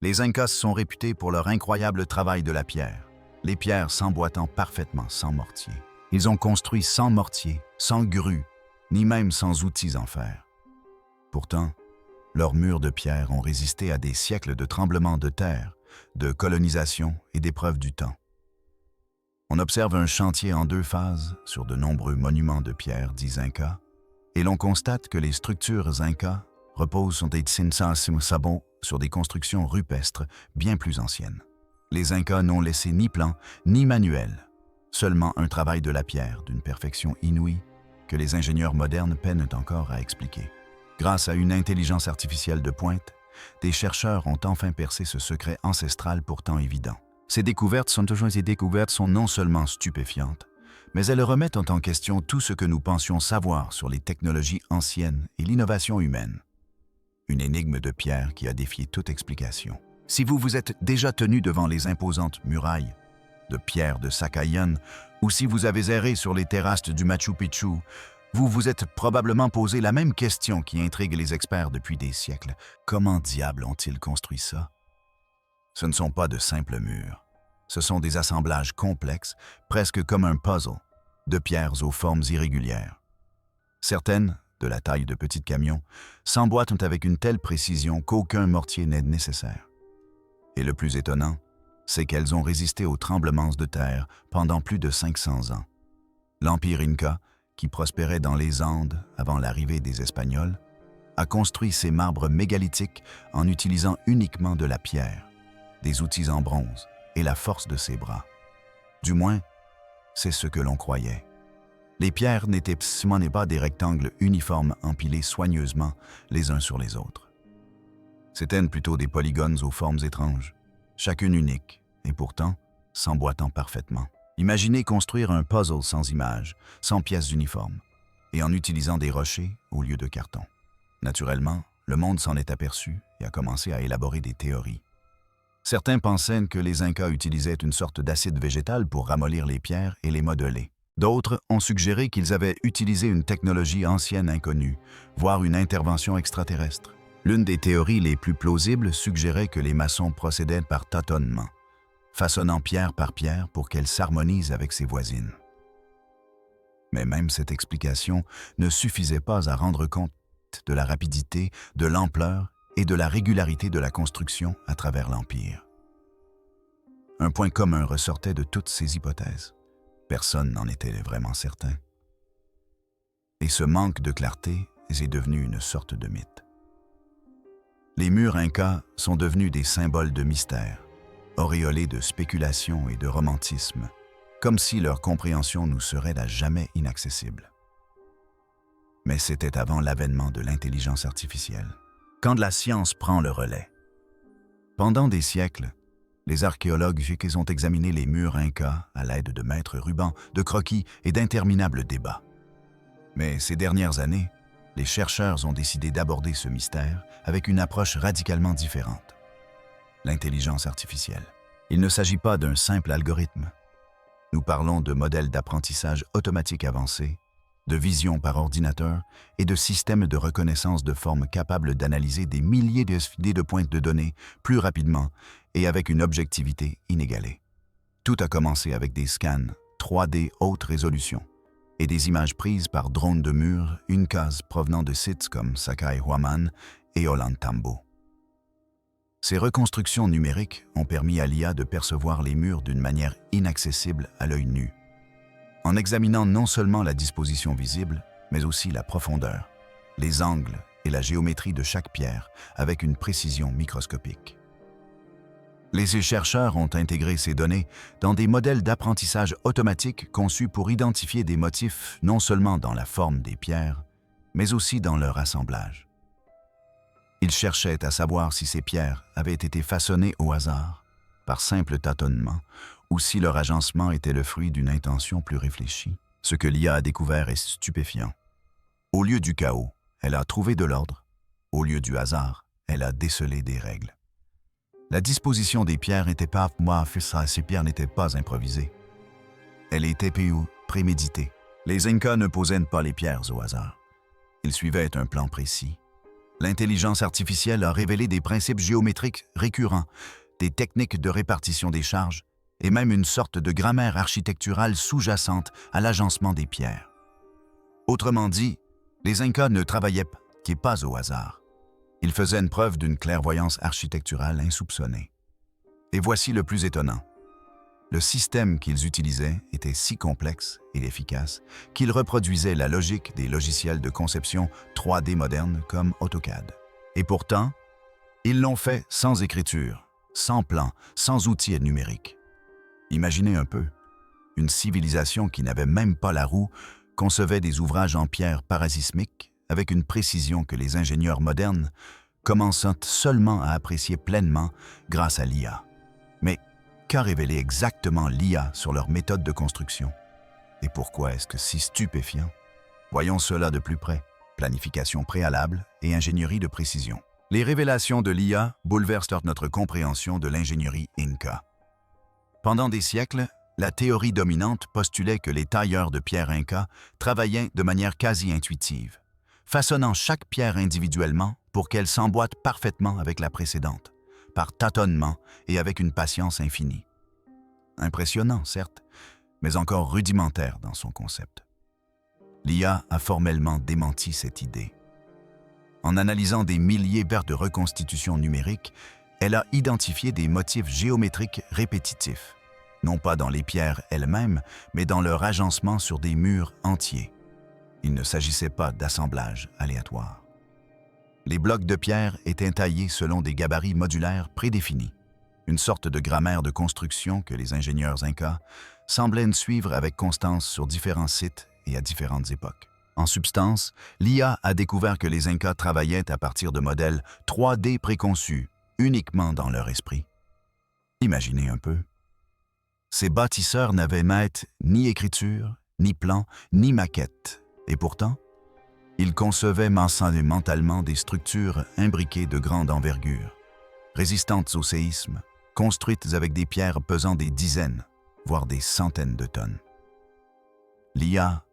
Les Incas sont réputés pour leur incroyable travail de la pierre, les pierres s'emboîtant parfaitement sans mortier. Ils ont construit sans mortier, sans grue, ni même sans outils en fer. Pourtant, leurs murs de pierre ont résisté à des siècles de tremblements de terre, de colonisation et d'épreuves du temps. On observe un chantier en deux phases sur de nombreux monuments de pierre dits Incas, et l'on constate que les structures Incas reposent sur des sabons sur des constructions rupestres bien plus anciennes. Les Incas n'ont laissé ni plan ni manuel, seulement un travail de la pierre d'une perfection inouïe que les ingénieurs modernes peinent encore à expliquer. Grâce à une intelligence artificielle de pointe, des chercheurs ont enfin percé ce secret ancestral pourtant évident. Ces découvertes sont non seulement stupéfiantes, mais elles remettent en question tout ce que nous pensions savoir sur les technologies anciennes et l'innovation humaine. Une énigme de pierre qui a défié toute explication. Si vous vous êtes déjà tenu devant les imposantes murailles de pierre de Sakayan, ou si vous avez erré sur les terrasses du Machu Picchu, vous vous êtes probablement posé la même question qui intrigue les experts depuis des siècles. Comment diable ont-ils construit ça? Ce ne sont pas de simples murs. Ce sont des assemblages complexes, presque comme un puzzle, de pierres aux formes irrégulières. Certaines, de la taille de petits camions, s'emboîtent avec une telle précision qu'aucun mortier n'est nécessaire. Et le plus étonnant, c'est qu'elles ont résisté aux tremblements de terre pendant plus de 500 ans. L'Empire Inca, qui prospérait dans les Andes avant l'arrivée des Espagnols, a construit ces marbres mégalithiques en utilisant uniquement de la pierre, des outils en bronze et la force de ses bras. Du moins, c'est ce que l'on croyait. Les pierres n'étaient pas des rectangles uniformes empilés soigneusement les uns sur les autres. C'étaient plutôt des polygones aux formes étranges, chacune unique et pourtant s'emboîtant parfaitement. Imaginez construire un puzzle sans images, sans pièces uniformes, et en utilisant des rochers au lieu de carton. Naturellement, le monde s'en est aperçu et a commencé à élaborer des théories. Certains pensaient que les Incas utilisaient une sorte d'acide végétal pour ramollir les pierres et les modeler. D'autres ont suggéré qu'ils avaient utilisé une technologie ancienne inconnue, voire une intervention extraterrestre. L'une des théories les plus plausibles suggérait que les maçons procédaient par tâtonnement, façonnant pierre par pierre pour qu'elle s'harmonise avec ses voisines. Mais même cette explication ne suffisait pas à rendre compte de la rapidité, de l'ampleur et de la régularité de la construction à travers l'Empire. Un point commun ressortait de toutes ces hypothèses. Personne n'en était vraiment certain. Et ce manque de clarté est devenu une sorte de mythe. Les murs Incas sont devenus des symboles de mystère, auréolés de spéculation et de romantisme, comme si leur compréhension nous serait à jamais inaccessible. Mais c'était avant l'avènement de l'intelligence artificielle, quand la science prend le relais. Pendant des siècles, les archéologues ont examiné les murs Incas à l'aide de mètres rubans, de croquis et d'interminables débats. Mais ces dernières années, les chercheurs ont décidé d'aborder ce mystère avec une approche radicalement différente. L'intelligence artificielle. Il ne s'agit pas d'un simple algorithme. Nous parlons de modèles d'apprentissage automatique avancés, de vision par ordinateur et de systèmes de reconnaissance de formes capables d'analyser des milliers de pointes de données plus rapidement et avec une objectivité inégalée. Tout a commencé avec des scans 3D haute résolution et des images prises par drones de murs, une case provenant de sites comme Sacsayhuaman et Ollantaytambo. Ces reconstructions numériques ont permis à l'IA de percevoir les murs d'une manière inaccessible à l'œil nu, en examinant non seulement la disposition visible, mais aussi la profondeur, les angles et la géométrie de chaque pierre avec une précision microscopique. Les chercheurs ont intégré ces données dans des modèles d'apprentissage automatique conçus pour identifier des motifs non seulement dans la forme des pierres, mais aussi dans leur assemblage. Ils cherchaient à savoir si ces pierres avaient été façonnées au hasard, par simple tâtonnement, ou si leur agencement était le fruit d'une intention plus réfléchie. Ce que l'IA a découvert est stupéfiant. Au lieu du chaos, elle a trouvé de l'ordre. Au lieu du hasard, elle a décelé des règles. La disposition des pierres n'était pas ces pierres n'étaient pas improvisées. Elle était préméditée. Les Incas ne posaient pas les pierres au hasard. Ils suivaient un plan précis. L'intelligence artificielle a révélé des principes géométriques récurrents, des techniques de répartition des charges et même une sorte de grammaire architecturale sous-jacente à l'agencement des pierres. Autrement dit, les Incas ne travaillaient pas au hasard. Ils faisaient une preuve d'une clairvoyance architecturale insoupçonnée. Et voici le plus étonnant. Le système qu'ils utilisaient était si complexe et efficace qu'il reproduisait la logique des logiciels de conception 3D modernes comme AutoCAD. Et pourtant, ils l'ont fait sans écriture, sans plan, sans outils numériques. Imaginez un peu, une civilisation qui n'avait même pas la roue concevait des ouvrages en pierre parasismique avec une précision que les ingénieurs modernes commencent seulement à apprécier pleinement grâce à l'IA. Mais qu'a révélé exactement l'IA sur leur méthode de construction? Et pourquoi est-ce que si stupéfiant? Voyons cela de plus près. Planification préalable et ingénierie de précision. Les révélations de l'IA bouleversent notre compréhension de l'ingénierie Inca. Pendant des siècles, la théorie dominante postulait que les tailleurs de pierre Inca travaillaient de manière quasi intuitive, façonnant chaque pierre individuellement pour qu'elle s'emboîte parfaitement avec la précédente, par tâtonnement et avec une patience infinie. Impressionnant, certes, mais encore rudimentaire dans son concept. L'IA a formellement démenti cette idée. En analysant des milliers d'heures de reconstitution numérique, elle a identifié des motifs géométriques répétitifs, non pas dans les pierres elles-mêmes, mais dans leur agencement sur des murs entiers. Il ne s'agissait pas d'assemblage aléatoire. Les blocs de pierre étaient taillés selon des gabarits modulaires prédéfinis, une sorte de grammaire de construction que les ingénieurs Incas semblaient suivre avec constance sur différents sites et à différentes époques. En substance, l'IA a découvert que les Incas travaillaient à partir de modèles 3D préconçus, uniquement dans leur esprit. Imaginez un peu. Ces bâtisseurs n'avaient ni écriture, ni plan, ni maquette, et pourtant, ils concevaient mentalement des structures imbriquées de grande envergure, résistantes au séisme, construites avec des pierres pesant des dizaines, voire des centaines de tonnes. L'IA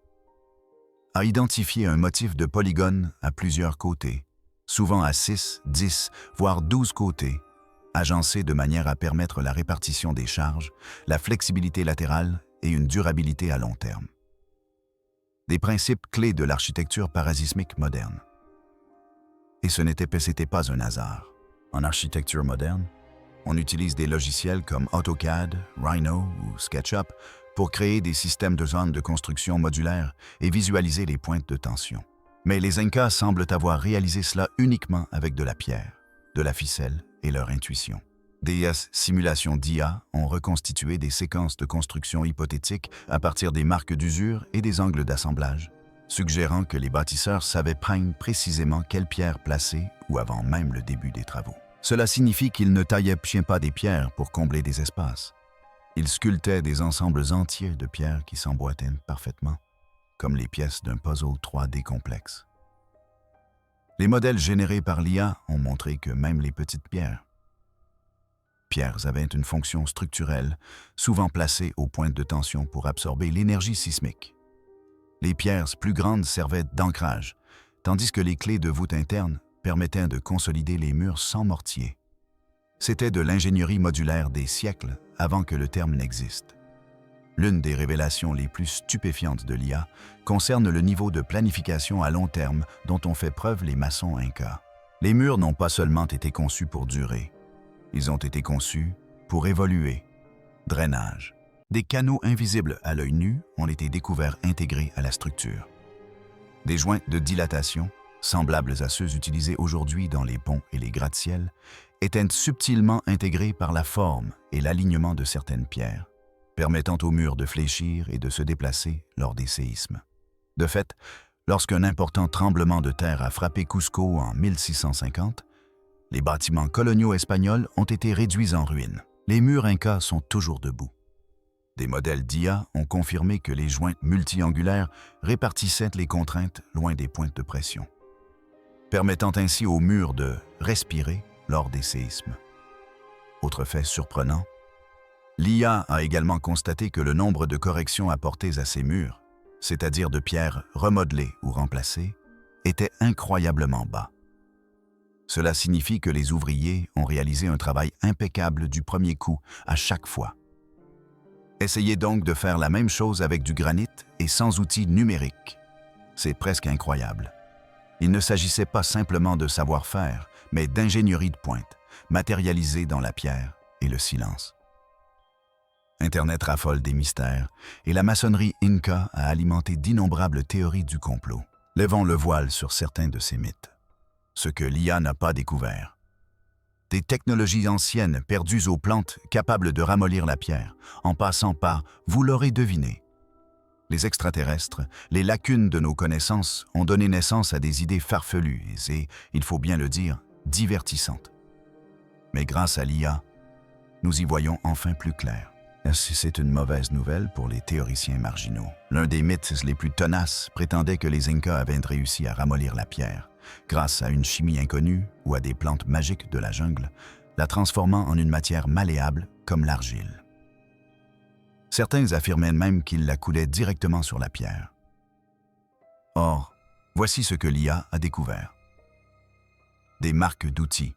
a identifié un motif de polygone à plusieurs côtés, souvent à 6, 10, voire 12 côtés, agencés de manière à permettre la répartition des charges, la flexibilité latérale et une durabilité à long terme. Des principes clés de l'architecture parasismique moderne. Et c'était pas un hasard. En architecture moderne, on utilise des logiciels comme AutoCAD, Rhino ou SketchUp pour créer des systèmes de zones de construction modulaires et visualiser les pointes de tension. Mais les Incas semblent avoir réalisé cela uniquement avec de la pierre, de la ficelle et leur intuition. Des simulations d'IA ont reconstitué des séquences de construction hypothétiques à partir des marques d'usure et des angles d'assemblage, suggérant que les bâtisseurs savaient précisément quelle pierre placer ou avant même le début des travaux. Cela signifie qu'ils ne taillaient pas des pierres pour combler des espaces. Ils sculptaient des ensembles entiers de pierres qui s'emboîtaient parfaitement, comme les pièces d'un puzzle 3D complexe. Les modèles générés par l'IA ont montré que même les petites pierres avaient une fonction structurelle, souvent placée aux pointes de tension pour absorber l'énergie sismique. Les pierres plus grandes servaient d'ancrage, tandis que les clés de voûte interne permettaient de consolider les murs sans mortier. C'était de l'ingénierie modulaire des siècles avant que le terme n'existe. L'une des révélations les plus stupéfiantes de l'IA concerne le niveau de planification à long terme dont ont fait preuve les maçons Incas. Les murs n'ont pas seulement été conçus pour durer, ils ont été conçus pour évoluer. Drainage. Des canaux invisibles à l'œil nu ont été découverts intégrés à la structure. Des joints de dilatation, semblables à ceux utilisés aujourd'hui dans les ponts et les gratte-ciels, étaient subtilement intégrés par la forme et l'alignement de certaines pierres, permettant aux murs de fléchir et de se déplacer lors des séismes. De fait, lorsqu'un important tremblement de terre a frappé Cusco en 1650, les bâtiments coloniaux espagnols ont été réduits en ruines. Les murs incas sont toujours debout. Des modèles d'IA ont confirmé que les joints multiangulaires répartissaient les contraintes loin des pointes de pression, permettant ainsi aux murs de respirer lors des séismes. Autre fait surprenant, l'IA a également constaté que le nombre de corrections apportées à ces murs, c'est-à-dire de pierres remodelées ou remplacées, était incroyablement bas. Cela signifie que les ouvriers ont réalisé un travail impeccable du premier coup à chaque fois. Essayez donc de faire la même chose avec du granit et sans outils numériques. C'est presque incroyable. Il ne s'agissait pas simplement de savoir-faire, mais d'ingénierie de pointe, matérialisée dans la pierre et le silence. Internet raffole des mystères, et la maçonnerie Inca a alimenté d'innombrables théories du complot. Levons le voile sur certains de ces mythes. Ce que l'IA n'a pas découvert. Des technologies anciennes perdues aux plantes capables de ramollir la pierre, en passant par, vous l'aurez deviné, les extraterrestres, les lacunes de nos connaissances ont donné naissance à des idées farfelues et, il faut bien le dire, divertissantes. Mais grâce à l'IA, nous y voyons enfin plus clair. C'est une mauvaise nouvelle pour les théoriciens marginaux. L'un des mythes les plus tenaces prétendait que les Incas avaient réussi à ramollir la pierre, grâce à une chimie inconnue ou à des plantes magiques de la jungle, la transformant en une matière malléable comme l'argile. Certains affirmaient même qu'ils la coulaient directement sur la pierre. Or, voici ce que l'IA a découvert. Des marques d'outils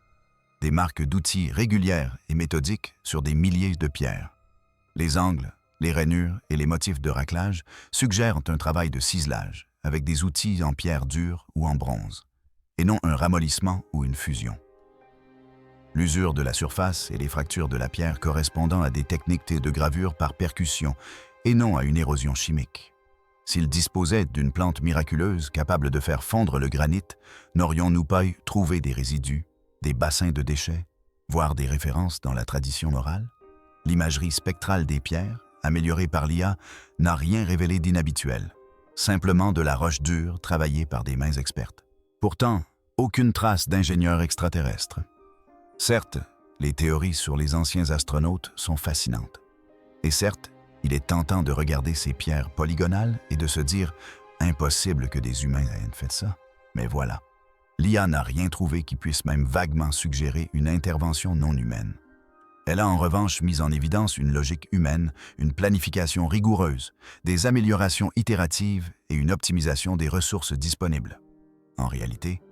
régulières et méthodiques sur des milliers de pierres. Les angles, les rainures et les motifs de raclage suggèrent un travail de ciselage avec des outils en pierre dure ou en bronze, et non un ramollissement ou une fusion. L'usure de la surface et les fractures de la pierre correspondant à des techniques de gravure par percussion et non à une érosion chimique. S'ils disposaient d'une plante miraculeuse capable de faire fondre le granit, n'aurions-nous pas trouvé des résidus, des bassins de déchets, voire des références dans la tradition orale? L'imagerie spectrale des pierres, améliorée par l'IA, n'a rien révélé d'inhabituel, simplement de la roche dure travaillée par des mains expertes. Pourtant, aucune trace d'ingénieurs extraterrestres. Certes, les théories sur les anciens astronautes sont fascinantes. Et certes, il est tentant de regarder ces pierres polygonales et de se dire « impossible que des humains aient fait ça ». Mais voilà, l'IA n'a rien trouvé qui puisse même vaguement suggérer une intervention non humaine. Elle a en revanche mis en évidence une logique humaine, une planification rigoureuse, des améliorations itératives et une optimisation des ressources disponibles. En réalité,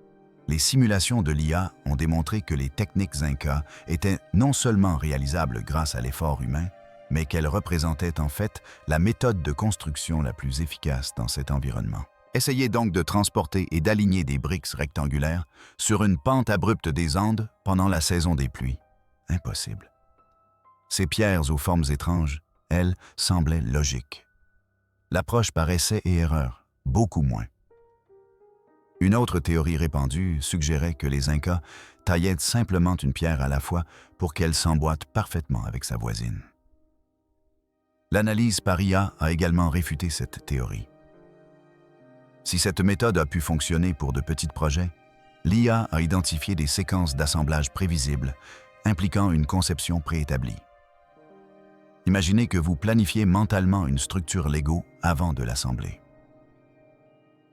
les simulations de l'IA ont démontré que les techniques Incas étaient non seulement réalisables grâce à l'effort humain, mais qu'elles représentaient en fait la méthode de construction la plus efficace dans cet environnement. Essayez donc de transporter et d'aligner des briques rectangulaires sur une pente abrupte des Andes pendant la saison des pluies. Impossible. Ces pierres aux formes étranges, elles, semblaient logiques. L'approche par essai et erreur, beaucoup moins. Une autre théorie répandue suggérait que les Incas taillaient simplement une pierre à la fois pour qu'elle s'emboîte parfaitement avec sa voisine. L'analyse par IA a également réfuté cette théorie. Si cette méthode a pu fonctionner pour de petits projets, l'IA a identifié des séquences d'assemblage prévisibles impliquant une conception préétablie. Imaginez que vous planifiez mentalement une structure Lego avant de l'assembler.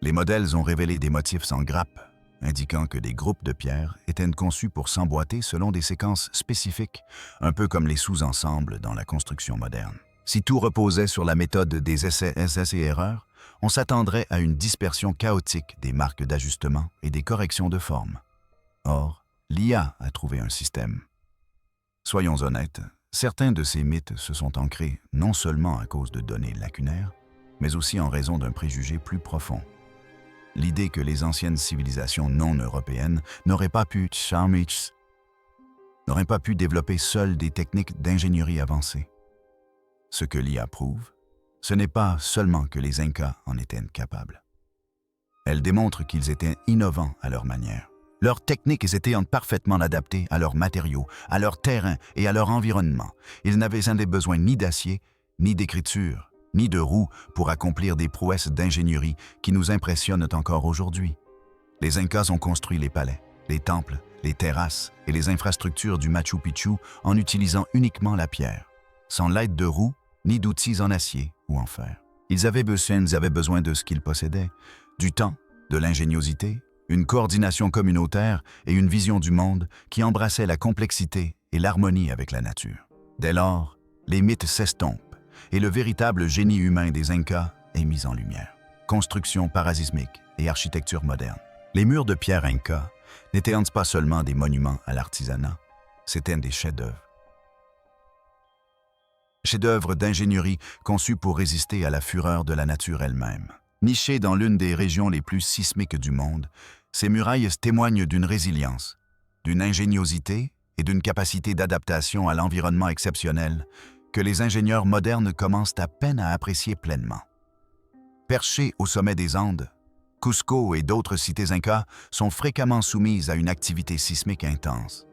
Les modèles ont révélé des motifs en grappes, indiquant que des groupes de pierres étaient conçus pour s'emboîter selon des séquences spécifiques, un peu comme les sous-ensembles dans la construction moderne. Si tout reposait sur la méthode des essais et erreurs, on s'attendrait à une dispersion chaotique des marques d'ajustement et des corrections de forme. Or, l'IA a trouvé un système. Soyons honnêtes, certains de ces mythes se sont ancrés non seulement à cause de données lacunaires, mais aussi en raison d'un préjugé plus profond. L'idée que les anciennes civilisations non européennes n'auraient pas pu développer seules des techniques d'ingénierie avancées. Ce que l'IA prouve, ce n'est pas seulement que les Incas en étaient capables. Elle démontre qu'ils étaient innovants à leur manière. Leurs techniques étaient parfaitement adaptées à leurs matériaux, à leur terrain et à leur environnement. Ils n'avaient besoin ni d'acier, ni d'écriture, ni de roues pour accomplir des prouesses d'ingénierie qui nous impressionnent encore aujourd'hui. Les Incas ont construit les palais, les temples, les terrasses et les infrastructures du Machu Picchu en utilisant uniquement la pierre, sans l'aide de roues ni d'outils en acier ou en fer. Ils avaient besoin de ce qu'ils possédaient, du temps, de l'ingéniosité, une coordination communautaire et une vision du monde qui embrassait la complexité et l'harmonie avec la nature. Dès lors, les mythes s'estompent et le véritable génie humain des Incas est mis en lumière. Construction parasismique et architecture moderne. Les murs de pierre Inca n'étaient pas seulement des monuments à l'artisanat, c'étaient des chefs-d'œuvre. Chefs-d'œuvre d'ingénierie conçus pour résister à la fureur de la nature elle-même. Nichées dans l'une des régions les plus sismiques du monde, ces murailles témoignent d'une résilience, d'une ingéniosité et d'une capacité d'adaptation à l'environnement exceptionnel que les ingénieurs modernes commencent à peine à apprécier pleinement. Perchées au sommet des Andes, Cusco et d'autres cités incas sont fréquemment soumises à une activité sismique intense.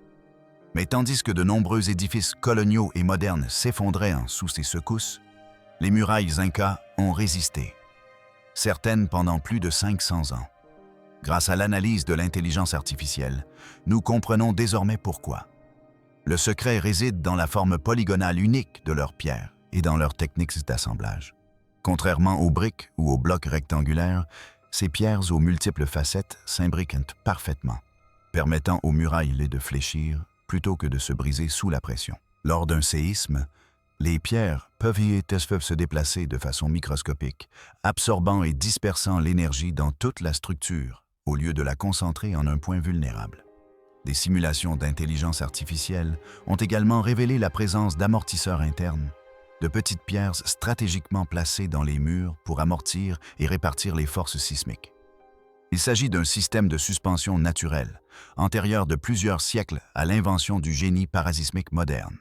Mais tandis que de nombreux édifices coloniaux et modernes s'effondraient sous ces secousses, les murailles incas ont résisté, certaines pendant plus de 500 ans. Grâce à l'analyse de l'intelligence artificielle, nous comprenons désormais pourquoi. Le secret réside dans la forme polygonale unique de leurs pierres et dans leurs techniques d'assemblage. Contrairement aux briques ou aux blocs rectangulaires, ces pierres aux multiples facettes s'imbriquent parfaitement, permettant aux murailles de fléchir plutôt que de se briser sous la pression. Lors d'un séisme, les pierres peuvent se déplacer de façon microscopique, absorbant et dispersant l'énergie dans toute la structure, au lieu de la concentrer en un point vulnérable. Des simulations d'intelligence artificielle ont également révélé la présence d'amortisseurs internes, de petites pierres stratégiquement placées dans les murs pour amortir et répartir les forces sismiques. Il s'agit d'un système de suspension naturelle, antérieur de plusieurs siècles à l'invention du génie parasismique moderne.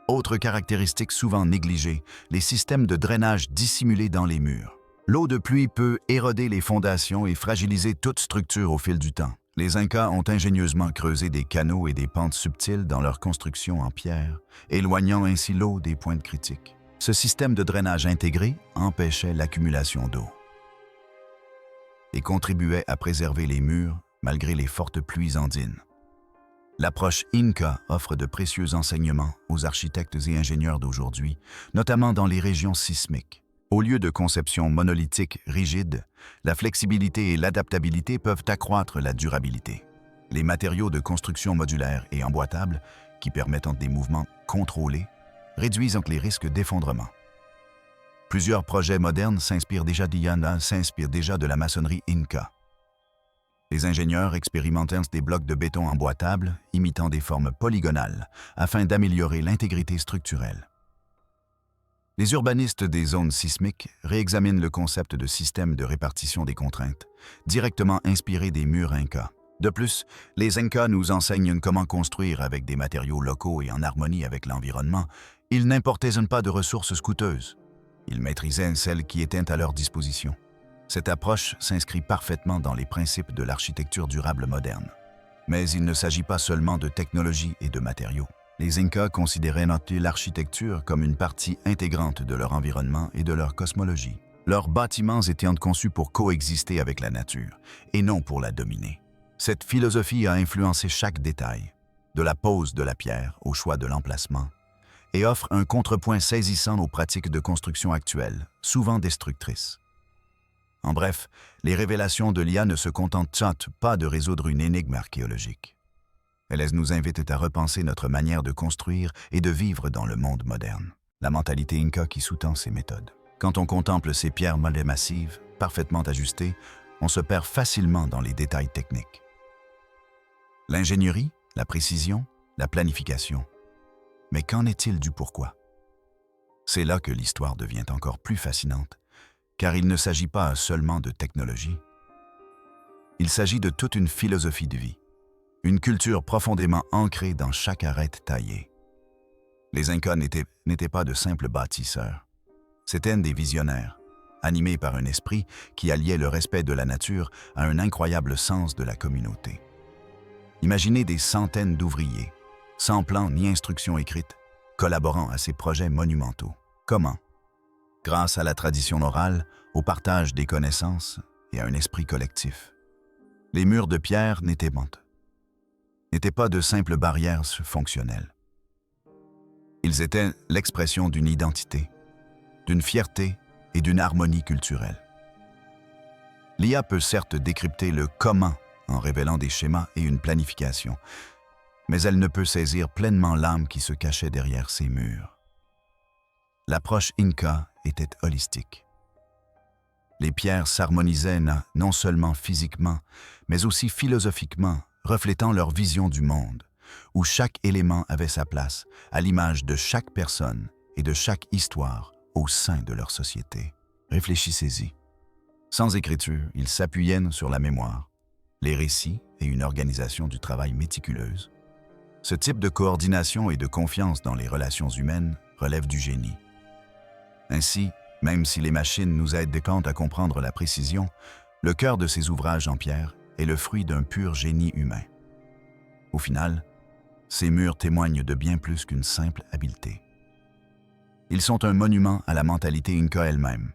Autre caractéristique souvent négligée, les systèmes de drainage dissimulés dans les murs. L'eau de pluie peut éroder les fondations et fragiliser toute structure au fil du temps. Les Incas ont ingénieusement creusé des canaux et des pentes subtiles dans leur construction en pierre, éloignant ainsi l'eau des points critiques. Ce système de drainage intégré empêchait l'accumulation d'eau et contribuait à préserver les murs malgré les fortes pluies andines. L'approche Inca offre de précieux enseignements aux architectes et ingénieurs d'aujourd'hui, notamment dans les régions sismiques. Au lieu de conception monolithique rigide, la flexibilité et l'adaptabilité peuvent accroître la durabilité. Les matériaux de construction modulaire et emboîtables, qui permettent des mouvements contrôlés, réduisent les risques d'effondrement. Plusieurs projets modernes s'inspirent déjà de la maçonnerie Inca. Les ingénieurs expérimentent des blocs de béton emboîtables, imitant des formes polygonales, afin d'améliorer l'intégrité structurelle. Les urbanistes des zones sismiques réexaminent le concept de système de répartition des contraintes, directement inspiré des murs Incas. De plus, les Incas nous enseignent comment construire avec des matériaux locaux et en harmonie avec l'environnement. Ils n'importaient pas de ressources coûteuses. Ils maîtrisaient celles qui étaient à leur disposition. Cette approche s'inscrit parfaitement dans les principes de l'architecture durable moderne. Mais il ne s'agit pas seulement de technologie et de matériaux. Les Incas considéraient l'architecture comme une partie intégrante de leur environnement et de leur cosmologie. Leurs bâtiments étaient conçus pour coexister avec la nature, et non pour la dominer. Cette philosophie a influencé chaque détail, de la pose de la pierre au choix de l'emplacement, et offre un contrepoint saisissant aux pratiques de construction actuelles, souvent destructrices. En bref, les révélations de l'IA ne se contentent pas de résoudre une énigme archéologique. Elles nous invitent à repenser notre manière de construire et de vivre dans le monde moderne. La mentalité Inca qui sous-tend ces méthodes. Quand on contemple ces pierres massives, parfaitement ajustées, on se perd facilement dans les détails techniques. L'ingénierie, la précision, la planification. Mais qu'en est-il du pourquoi? C'est là que l'histoire devient encore plus fascinante, car il ne s'agit pas seulement de technologie. Il s'agit de toute une philosophie de vie, une culture profondément ancrée dans chaque arête taillée. Les Incas n'étaient pas de simples bâtisseurs, c'étaient des visionnaires, animés par un esprit qui alliait le respect de la nature à un incroyable sens de la communauté. Imaginez des centaines d'ouvriers, sans plan ni instruction écrite, collaborant à ces projets monumentaux. Comment? Grâce à la tradition orale, au partage des connaissances et à un esprit collectif. Les murs de pierre n'étaient pas de simples barrières fonctionnelles. Ils étaient l'expression d'une identité, d'une fierté et d'une harmonie culturelle. L'IA peut certes décrypter le comment en révélant des schémas et une planification, mais elle ne peut saisir pleinement l'âme qui se cachait derrière ces murs. L'approche Inca était holistique. Les pierres s'harmonisaient non seulement physiquement, mais aussi philosophiquement reflétant leur vision du monde, où chaque élément avait sa place, à l'image de chaque personne et de chaque histoire au sein de leur société. Réfléchissez-y. Sans écriture, ils s'appuyaient sur la mémoire, les récits et une organisation du travail méticuleuse. Ce type de coordination et de confiance dans les relations humaines relève du génie. Ainsi, même si les machines nous aident des à comprendre la précision, le cœur de ces ouvrages en pierre est le fruit d'un pur génie humain. Au final, ces murs témoignent de bien plus qu'une simple habileté. Ils sont un monument à la mentalité Inca elle-même,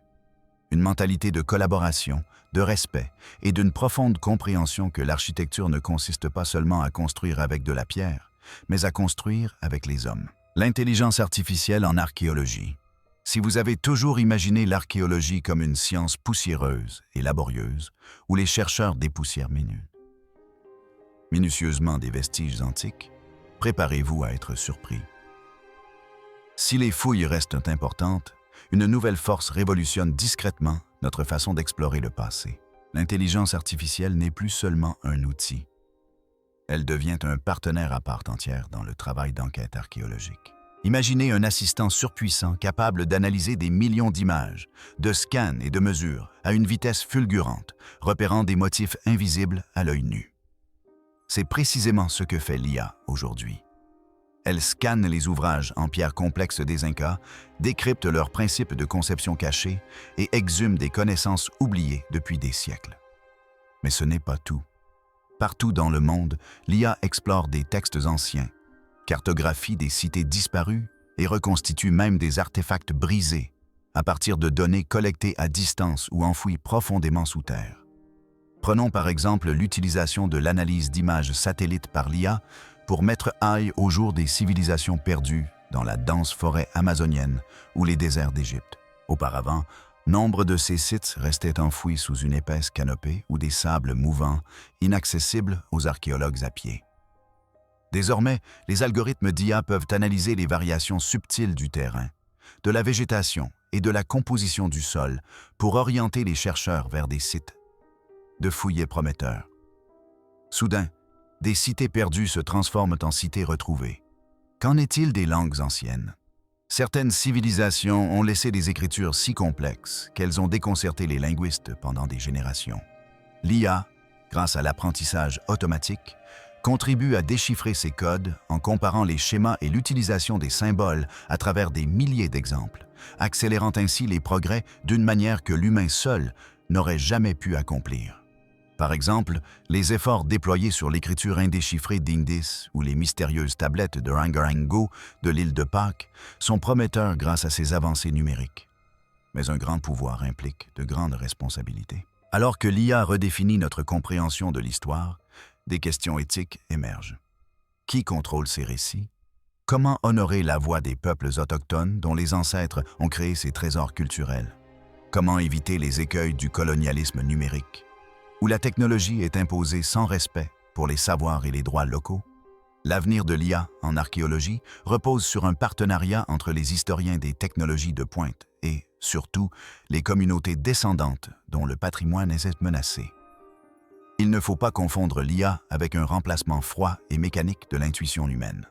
une mentalité de collaboration, de respect et d'une profonde compréhension que l'architecture ne consiste pas seulement à construire avec de la pierre, mais à construire avec les hommes. L'intelligence artificielle en archéologie. Si vous avez toujours imaginé l'archéologie comme une science poussiéreuse et laborieuse, où les chercheurs dépoussièrent minutieusement des vestiges antiques, préparez-vous à être surpris. Si les fouilles restent importantes, une nouvelle force révolutionne discrètement notre façon d'explorer le passé. L'intelligence artificielle n'est plus seulement un outil. Elle devient un partenaire à part entière dans le travail d'enquête archéologique. Imaginez un assistant surpuissant capable d'analyser des millions d'images, de scans et de mesures à une vitesse fulgurante, repérant des motifs invisibles à l'œil nu. C'est précisément ce que fait l'IA aujourd'hui. Elle scanne les ouvrages en pierre complexes des Incas, décrypte leurs principes de conception cachés et exhume des connaissances oubliées depuis des siècles. Mais ce n'est pas tout. Partout dans le monde, l'IA explore des textes anciens, cartographie des cités disparues et reconstitue même des artefacts brisés à partir de données collectées à distance ou enfouies profondément sous terre. Prenons par exemple l'utilisation de l'analyse d'images satellites par l'IA pour mettre œil au jour des civilisations perdues dans la dense forêt amazonienne ou les déserts d'Égypte. Auparavant, nombre de ces sites restaient enfouis sous une épaisse canopée ou des sables mouvants, inaccessibles aux archéologues à pied. Désormais, les algorithmes d'IA peuvent analyser les variations subtiles du terrain, de la végétation et de la composition du sol pour orienter les chercheurs vers des sites de fouillés prometteurs. Soudain, des cités perdues se transforment en cités retrouvées. Qu'en est-il des langues anciennes? Certaines civilisations ont laissé des écritures si complexes qu'elles ont déconcerté les linguistes pendant des générations. L'IA, grâce à l'apprentissage automatique, contribue à déchiffrer ces codes en comparant les schémas et l'utilisation des symboles à travers des milliers d'exemples, accélérant ainsi les progrès d'une manière que l'humain seul n'aurait jamais pu accomplir. Par exemple, les efforts déployés sur l'écriture indéchiffrée d'Indis ou les mystérieuses tablettes de Rangarango de l'île de Pâques sont prometteurs grâce à ces avancées numériques. Mais un grand pouvoir implique de grandes responsabilités. Alors que l'IA redéfinit notre compréhension de l'histoire, des questions éthiques émergent. Qui contrôle ces récits? Comment honorer la voix des peuples autochtones dont les ancêtres ont créé ces trésors culturels? Comment éviter les écueils du colonialisme numérique, où la technologie est imposée sans respect pour les savoirs et les droits locaux? L'avenir de l'IA en archéologie repose sur un partenariat entre les historiens des technologies de pointe et, surtout, les communautés descendantes dont le patrimoine est menacé. Il ne faut pas confondre l'IA avec un remplacement froid et mécanique de l'intuition humaine.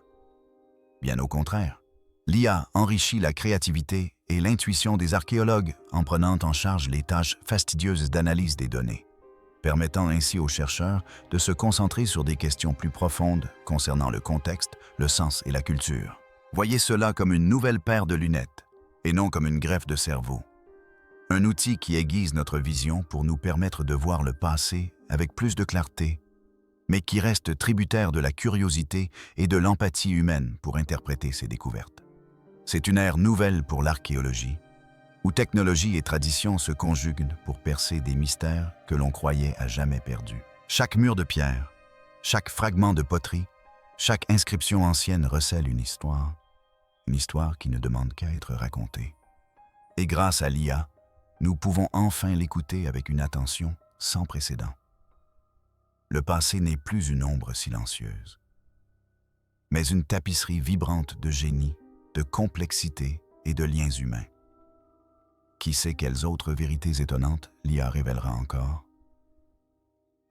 Bien au contraire, l'IA enrichit la créativité et l'intuition des archéologues en prenant en charge les tâches fastidieuses d'analyse des données, permettant ainsi aux chercheurs de se concentrer sur des questions plus profondes concernant le contexte, le sens et la culture. Voyez cela comme une nouvelle paire de lunettes, et non comme une greffe de cerveau. Un outil qui aiguise notre vision pour nous permettre de voir le passé avec plus de clarté, mais qui reste tributaire de la curiosité et de l'empathie humaine pour interpréter ces découvertes. C'est une ère nouvelle pour l'archéologie, où technologie et tradition se conjuguent pour percer des mystères que l'on croyait à jamais perdus. Chaque mur de pierre, chaque fragment de poterie, chaque inscription ancienne recèle une histoire qui ne demande qu'à être racontée. Et grâce à l'IA, nous pouvons enfin l'écouter avec une attention sans précédent. Le passé n'est plus une ombre silencieuse, mais une tapisserie vibrante de génie, de complexité et de liens humains. Qui sait quelles autres vérités étonnantes l'IA révélera encore?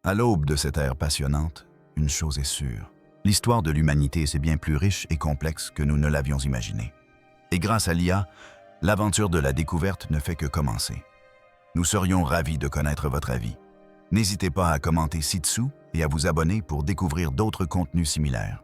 À l'aube de cette ère passionnante, une chose est sûre. L'histoire de l'humanité est bien plus riche et complexe que nous ne l'avions imaginé. Et grâce à l'IA, l'aventure de la découverte ne fait que commencer. Nous serions ravis de connaître votre avis. N'hésitez pas à commenter ci-dessous et à vous abonner pour découvrir d'autres contenus similaires.